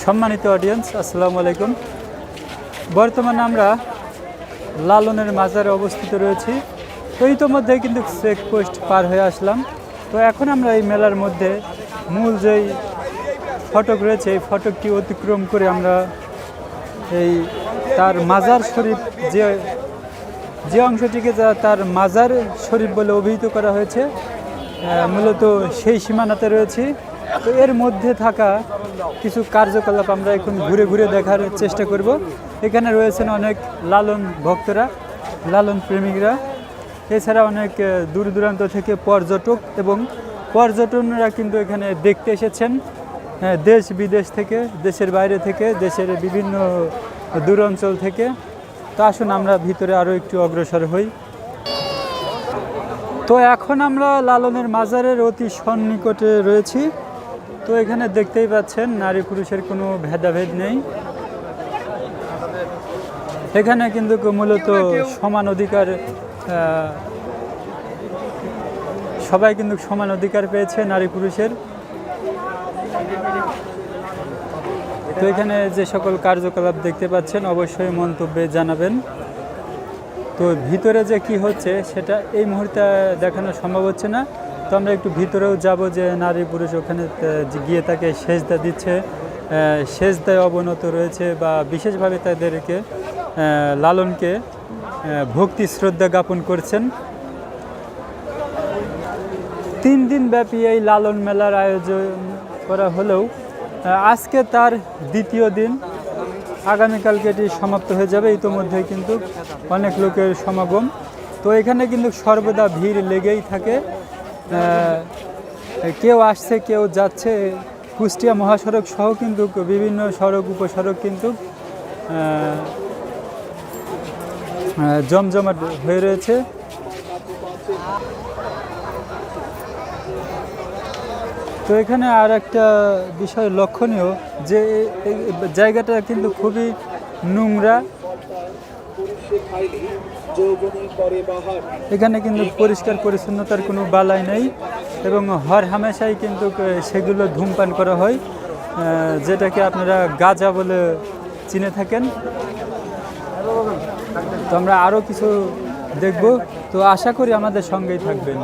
সম্মানিত অডিয়েন্স, আসসালামু আলাইকুম। বর্তমানে আমরা লালনের মাজারে অবস্থিত রয়েছি। তো ইতোমধ্যে কিন্তু চেকপোস্ট পার হয়ে আসলাম। তো এখন আমরা এই মেলার মধ্যে মূল যেই ফটক রয়েছে এই ফটকটি অতিক্রম করে আমরা এই তার মাজার শরীফ যে অংশটিকে তার মাজার শরীফ বলে অভিহিত করা হয়েছে, মূলত সেই সীমানাতে রয়েছি। তো এর মধ্যে থাকা কিছু কার্যকলাপ আমরা এখন ঘুরে ঘুরে দেখার চেষ্টা করব। এখানে রয়েছেন অনেক লালন ভক্তরা, লালন প্রেমিকরা, এছাড়া অনেক দূর দূরান্ত থেকে পর্যটক এবং পর্যটনরা কিন্তু এখানে দেখতে এসেছেন দেশ বিদেশ থেকে, দেশের বাইরে থেকে, দেশের বিভিন্ন দূর অঞ্চল থেকে। তো আসুন আমরা ভিতরে আরও একটু অগ্রসর হই। তো এখন আমরা লালনের মাজারের অতি সন্নিকটে রয়েছি। তো এখানে দেখতেই পাচ্ছেন নারী পুরুষের কোনো ভেদাভেদ নেই। এখানে কিন্তু মূলত সমান অধিকার, সবাই কিন্তু সমান অধিকার পেয়েছে নারী পুরুষের। তো এখানে যে সকল কার্যকলাপ দেখতে পাচ্ছেন অবশ্যই মন্তব্যে জানাবেন। তো ভিতরে যে কি হচ্ছে সেটা এই মুহূর্তে দেখানো সম্ভব হচ্ছে না। তো আমরা একটু ভিতরেও যাব, যে নারী পুরুষ ওখানে গিয়ে তাকে সেজদা দিচ্ছে, সেজদায় অবনত রয়েছে বা বিশেষভাবে তাদেরকে লালনকে ভক্তি শ্রদ্ধা জ্ঞাপন করছেন। 3 দিন ব্যাপী এই লালন মেলার আয়োজন করা হলেও আজকে তার দ্বিতীয় দিন। আগামীকালকে এটি সমাপ্ত হয়ে যাবে। ইতোমধ্যে কিন্তু অনেক লোকের সমাগম। তো এখানে কিন্তু সর্বদা ভিড় লেগেই থাকে, কেউ আসছে কেউ যাচ্ছে। কুষ্টিয়া মহাসড়ক সহ কিন্তু বিভিন্ন সড়ক উপসড়ক কিন্তু জমজমাট হয়ে রয়েছে। তো এখানে আর একটা বিষয় লক্ষণীয়, যে জায়গাটা কিন্তু খুবই নোংরা। এখানে কিন্তু পরিষ্কার পরিচ্ছন্নতার কোনো বালাই নেই এবং হর হামেশাই কিন্তু সেগুলো ধূমপান করা হয়, যেটাকে আপনারা গাঁজা বলে চিনে থাকেন। তো আমরা আরও কিছু দেখব। তো আশা করি আমাদের সঙ্গেই থাকবেন।